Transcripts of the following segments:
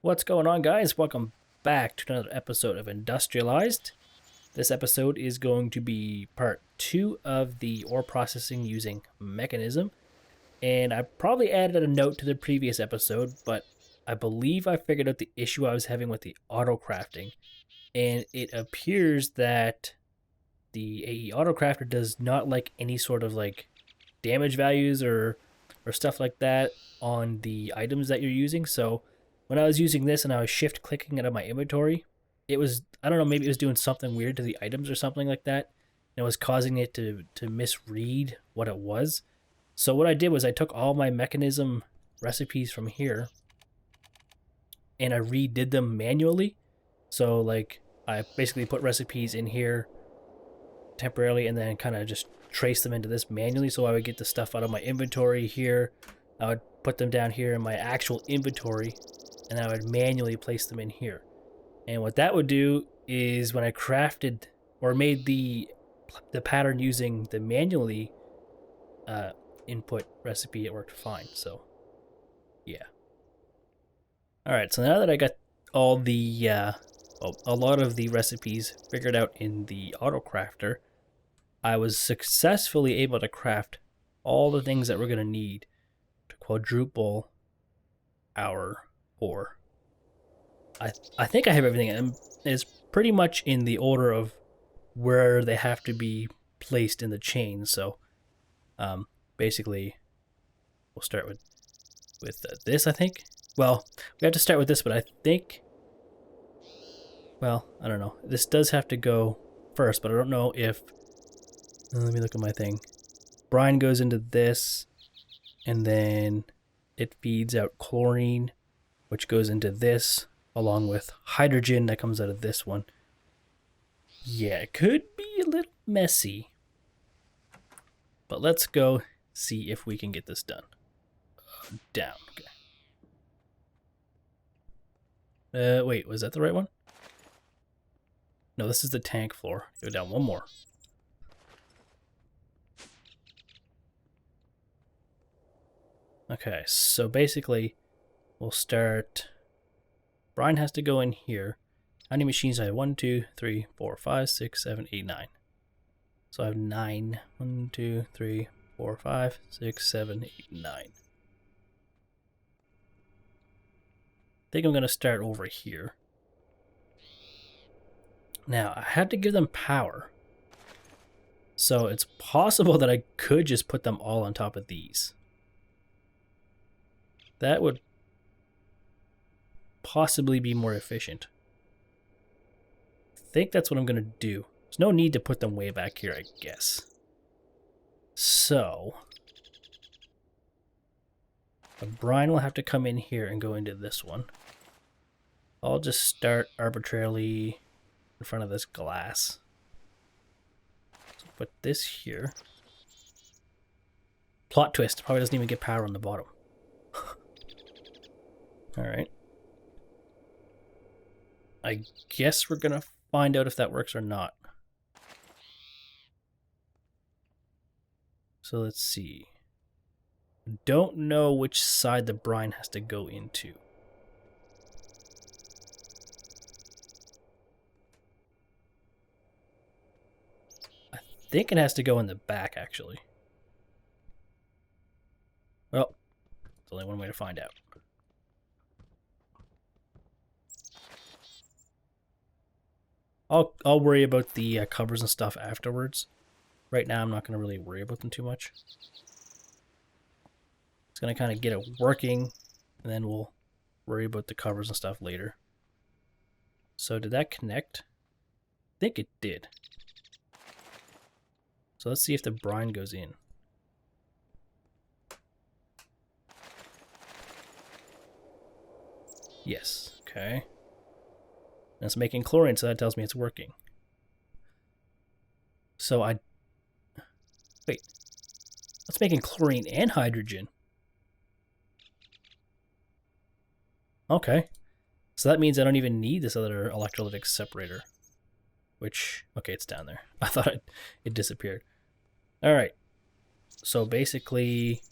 What's going on, guys? Welcome back to another episode of Industrialized. This episode is going to be part 2 of the ore processing using Mekanism. And I probably added a note to the previous episode, but I believe I figured out the issue I was having with the auto crafting. And it appears that the AE auto crafter does not like any sort of damage values or stuff like that on the items that you're using. So when I was using this and I was shift clicking it on my inventory, it was, I don't know, maybe it was doing something weird to the items or something like that. And it was causing it to misread what it was. So what I did was I took all my Mekanism recipes from here and I redid them manually. So I basically put recipes in here temporarily and then kind of just trace them into this manually, so I would get the stuff out of my inventory here. I would put them down here in my actual inventory and I would manually place them in here. And what that would do is when I crafted or made the pattern using the manually input recipe, it worked fine. So yeah. Alright, so now that I got all the a lot of the recipes figured out in the auto crafter, I was successfully able to craft all the things that we're going to need to quadruple our ore. I think I have everything, and it's pretty much in the order of where they have to be placed in the chain. So basically we'll start with this, I think. Well, we have to start with this, but I think, well, I don't know. This does have to go first, but I don't know if, let me look at my thing. Brine goes into this, and then it feeds out chlorine, which goes into this, along with hydrogen that comes out of this one. Yeah, it could be a little messy. But let's go see if we can get this done. Down, okay. Wait, was that the right one? No, this is the tank floor. Go down one more. Okay, so basically, we'll start. Brine has to go in here. How many machines do I have? 1, 2, 3, 4, 5, 6, 7, 8, 9. So I have 9. 1, 2, 3, 4, 5, 6, 7, 8, 9. I think I'm going to start over here. Now, I had to give them power. So it's possible that I could just put them all on top of these. That would possibly be more efficient. I think that's what I'm going to do. There's no need to put them way back here, I guess. So the brine will have to come in here and go into this one. I'll just start arbitrarily in front of this glass. So put this here. Plot twist, probably doesn't even get power on the bottom. Alright. I guess we're gonna find out if that works or not. So let's see. Don't know which side the brine has to go into. I think it has to go in the back, actually. Well, there's only one way to find out. I'll worry about the covers and stuff afterwards. Right now, I'm not going to really worry about them too much. It's going to kind of get it working, and then we'll worry about the covers and stuff later. So did that connect? I think it did. So let's see if the brine goes in. Yes, okay. And it's making chlorine, so that tells me it's working. So wait, that's making chlorine and hydrogen. Okay, so that means I don't even need this other electrolytic separator. Which, okay, it's down there. I thought it disappeared. All right, so basically,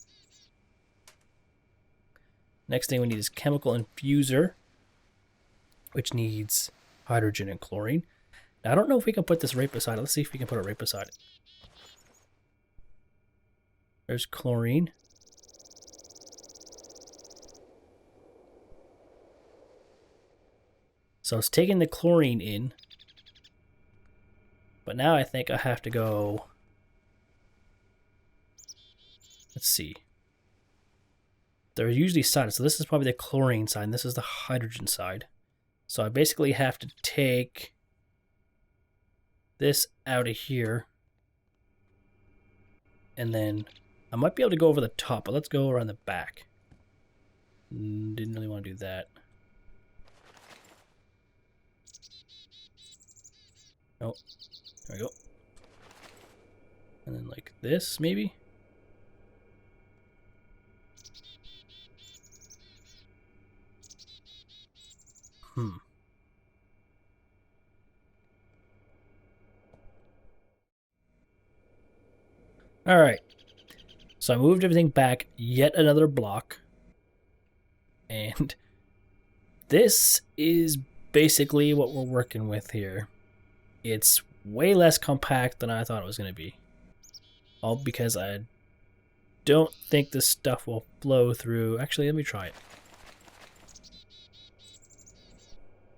next thing we need is chemical infuser. which needs hydrogen and chlorine. Now, I don't know if we can put this right beside it. Let's see if we can put it right beside it. There's chlorine. So it's taking the chlorine in. But now I think I have to go... Let's see. They're usually sided. So this is probably the chlorine side, and this is the hydrogen side. So I basically have to take this out of here. And then I might be able to go over the top, but let's go around the back. Didn't really want to do that. Oh, there we go. And then like this, maybe? All right. So I moved everything back yet another block. And this is basically what we're working with here. It's way less compact than I thought it was going to be. All because I don't think this stuff will flow through. Actually, let me try it.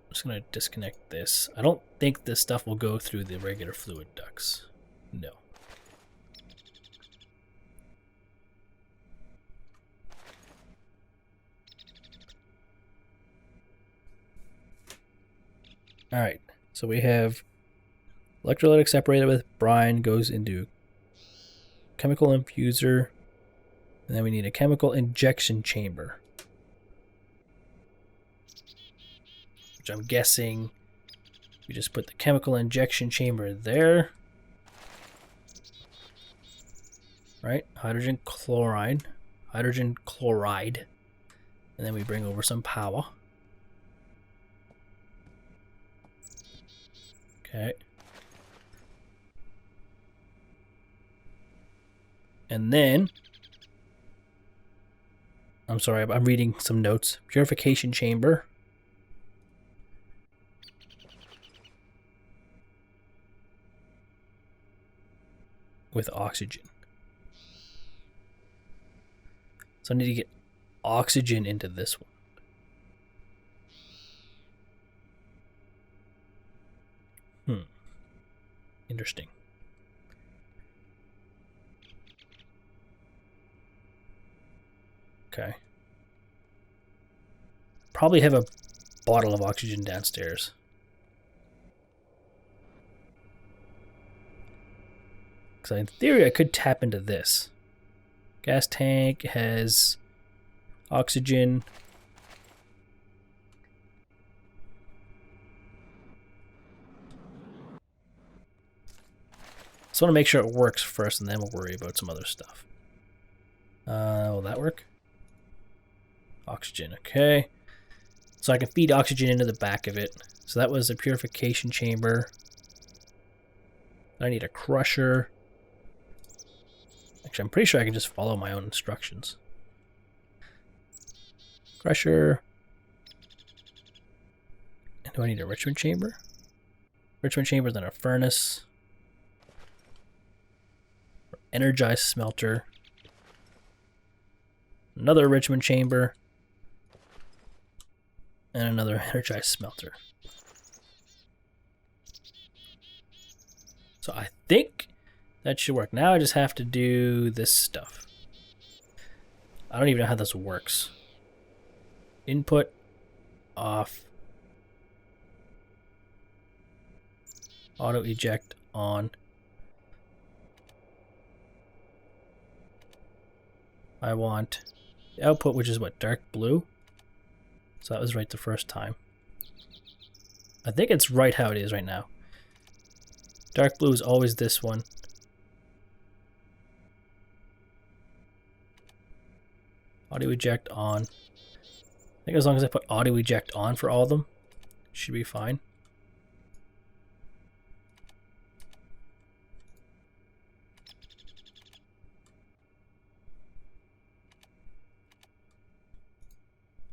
I'm just going to disconnect this. I don't think this stuff will go through the regular fluid ducts. No. All right, so we have electrolytic separator with brine goes into chemical infuser, and then we need a chemical injection chamber, which I'm guessing we just put the chemical injection chamber there, right? Hydrogen chloride, and then we bring over some power. Okay. And then, I'm sorry, I'm reading some notes. Purification chamber. With oxygen. So I need to get oxygen into this one. Interesting. Okay. Probably have a bottle of oxygen downstairs. Because in theory, I could tap into this. Gas tank has oxygen. Just want to make sure it works first, and then we'll worry about some other stuff. Will that work? Oxygen, okay. So I can feed oxygen into the back of it. So that was a purification chamber. I need a crusher. Actually, I'm pretty sure I can just follow my own instructions. Crusher. And do I need a enrichment chamber? Enrichment chamber, then a furnace. Energized smelter. Another enrichment chamber. And another energized smelter. So I think that should work. Now I just have to do this stuff. I don't even know how this works. Input, off. Auto eject, on. I want the output, which is what, dark blue? So that was right the first time. I think it's right how it is right now. Dark blue is always this one. Auto eject on. I think as long as I put auto eject on for all of them, should be fine.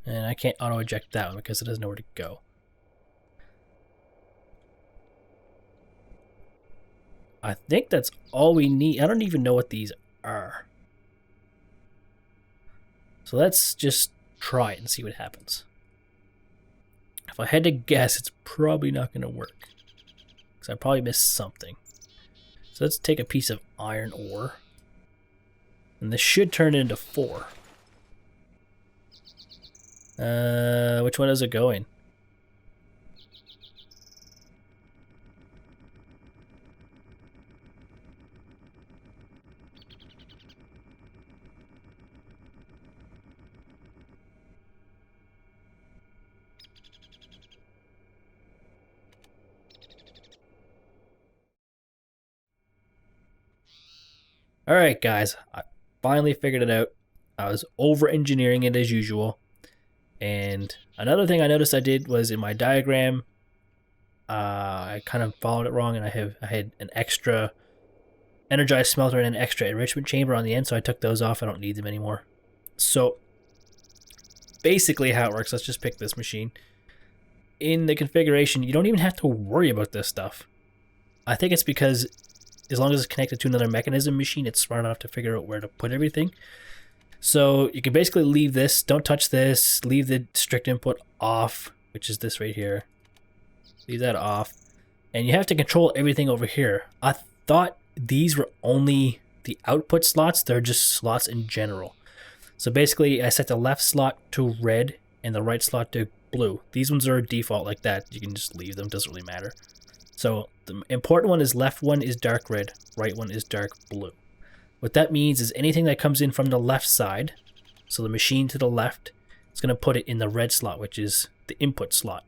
And I can't auto eject that one because it doesn't know where to go. I think that's all we need. I don't even know what these are. So let's just try it and see what happens. If I had to guess, it's probably not going to work. Because I probably missed something. So let's take a piece of iron ore. And this should turn into 4. Which one is it going? Alright guys, I finally figured it out. I was over-engineering it as usual. And another thing I noticed I did was in my diagram, I kind of followed it wrong, and I had an extra energized smelter and an extra enrichment chamber on the end, so I took those off. I don't need them anymore. So basically how it works, let's just pick this machine. In the configuration, you don't even have to worry about this stuff. I think it's because as long as it's connected to another mechanism machine, it's smart enough to figure out where to put everything. So you can basically leave this, don't touch this, leave the strict input off, which is this right here. Leave that off. And you have to control everything over here. I thought these were only the output slots, they're just slots in general. So basically I set the left slot to red and the right slot to blue. These ones are default like that. You can just leave them, doesn't really matter. So the important one is left one is dark red, right one is dark blue. What that means is anything that comes in from the left side, so the machine to the left, it's going to put it in the red slot, which is the input slot.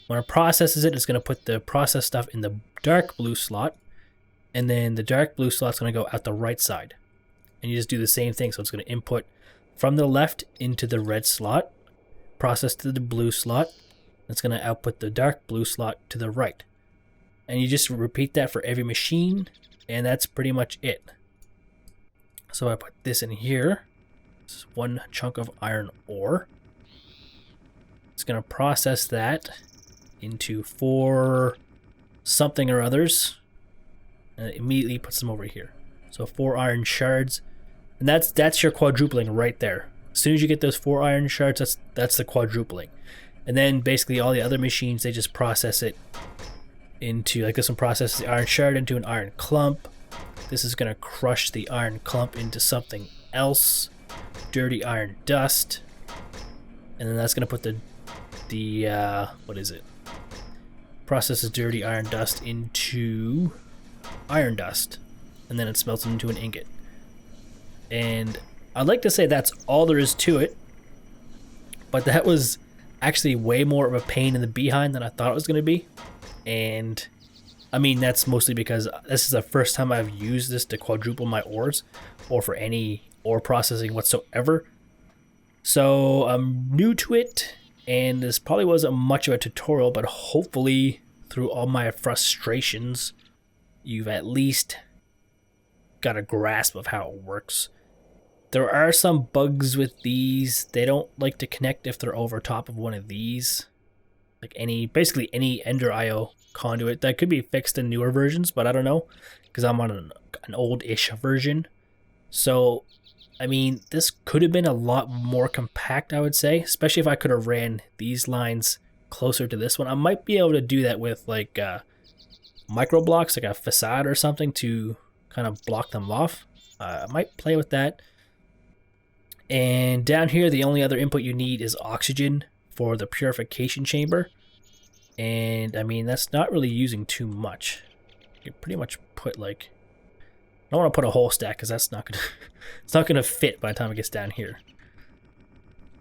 When it processes it, it's going to put the process stuff in the dark blue slot, and then the dark blue slot's going to go out the right side. And you just do the same thing, so it's going to input from the left into the red slot, process to the blue slot, and it's going to output the dark blue slot to the right. And you just repeat that for every machine, and that's pretty much it. So I put this in here. This is one chunk of iron ore. It's going to process that into 4 something or others, and it immediately puts them over here. So 4 iron shards, and that's your quadrupling right there. As soon as you get those 4 iron shards, that's the quadrupling. And then basically all the other machines, they just process it into, like this one processes the iron shard into an iron clump. This is going to crush the iron clump into something else, dirty iron dust, and then that's going to put the what is it? Processes dirty iron dust into iron dust, and then it smelts into an ingot. And I'd like to say that's all there is to it, but that was actually way more of a pain in the behind than I thought it was going to be. And I mean, that's mostly because this is the first time I've used this to quadruple my ores or for any ore processing whatsoever. So I'm new to it, and this probably wasn't much of a tutorial, but hopefully through all my frustrations, you've at least got a grasp of how it works. There are some bugs with these. They don't like to connect if they're over top of one of these. Like basically any Ender IO conduit. That could be fixed in newer versions, but I don't know, because I'm on an old-ish version. So, I mean, this could have been a lot more compact, I would say, especially if I could have ran these lines closer to this one. I might be able to do that with like micro blocks, like a facade or something, to kind of block them off. I might play with that. And down here, the only other input you need is oxygen for the purification chamber. And I mean, that's not really using too much. You pretty much put like, I don't want to put a whole stack because that's not gonna it's not gonna fit by the time it gets down here.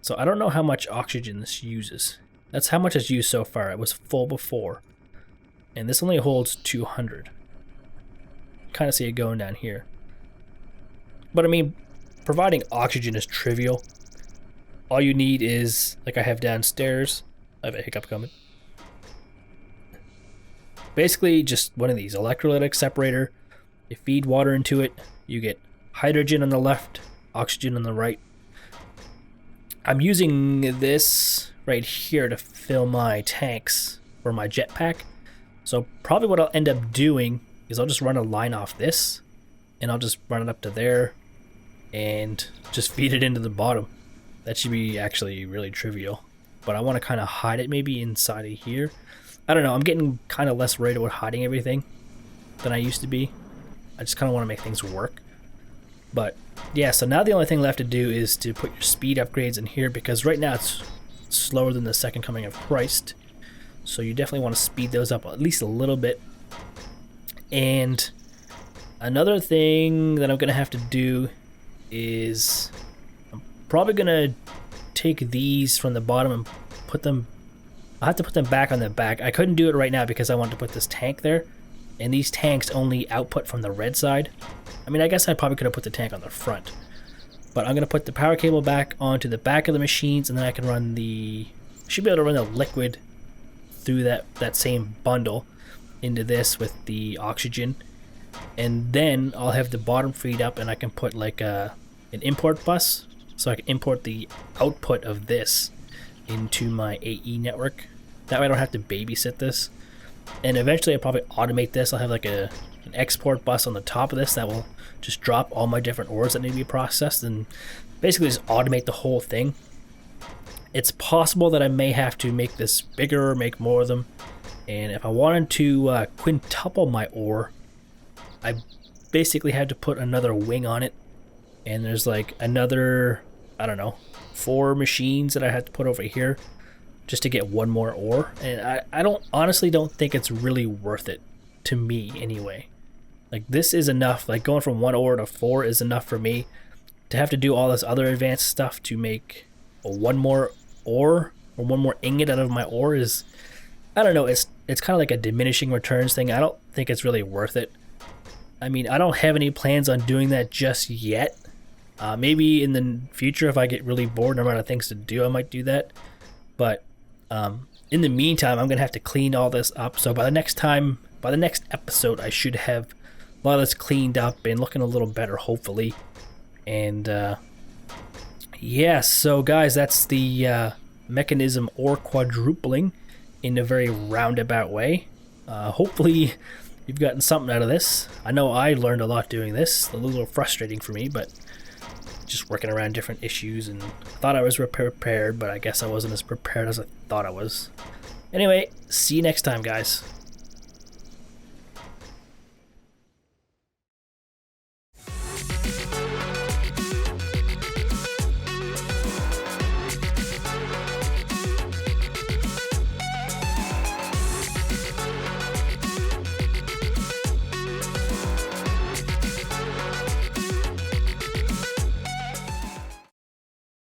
So I don't know how much oxygen this uses. That's how much it's used so far. It was full before, and this only holds 200. Kind of see it going down here. But I mean, providing oxygen is trivial. All you need is, like I have downstairs, I have a hiccup coming. Basically just one of these, electrolytic separator. You feed water into it, you get hydrogen on the left, oxygen on the right. I'm using this right here to fill my tanks for my jetpack. So probably what I'll end up doing is I'll just run a line off this, and I'll just run it up to there, and just feed it into the bottom. That should be actually really trivial. But I want to kind of hide it maybe inside of here. I don't know, I'm getting kind of less worried about hiding everything than I used to be. I just kind of want to make things work. But yeah, so now the only thing left to do is to put your speed upgrades in here, because right now it's slower than the second coming of Christ. So you definitely want to speed those up at least a little bit. And another thing that I'm going to have to do is I'm probably going to take these from the bottom and put them, I'll have to put them back on the back. I couldn't do it right now because I wanted to put this tank there, and these tanks only output from the red side. I mean, I guess I probably could have put the tank on the front, but I'm going to put the power cable back onto the back of the machines, and then I can run the, should be able to run the liquid through that same bundle into this with the oxygen, and then I'll have the bottom freed up, and I can put like an import bus, so I can import the output of this into my AE network. That way I don't have to babysit this. And eventually I'll probably automate this. I'll have like an export bus on the top of this that will just drop all my different ores that need to be processed, and basically just automate the whole thing. It's possible that I may have to make this bigger, make more of them. And if I wanted to quintuple my ore, I basically had to put another wing on it. And there's like another, I don't know, 4 machines that I had to put over here just to get one more ore. And I honestly don't think it's really worth it, to me anyway. Like, this is enough. Like, going from 1 ore to 4 is enough for me. To have to do all this other advanced stuff to make one more ore or one more ingot out of my ore is, I don't know, it's kind of like a diminishing returns thing. I don't think it's really worth it. I mean, I don't have any plans on doing that just yet. Maybe in the future, if I get really bored and I'm out of things to do, I might do that. But in the meantime, I'm gonna have to clean all this up. So by the next episode, I should have a lot of this cleaned up and looking a little better, hopefully. And yeah, so guys, that's the Mekanism ore quadrupling in a very roundabout way. Hopefully you've gotten something out of this. I know I learned a lot doing this. A little frustrating for me, but just working around different issues, and thought I was prepared, but I guess I wasn't as prepared as I thought I was. Anyway, see you next time, guys.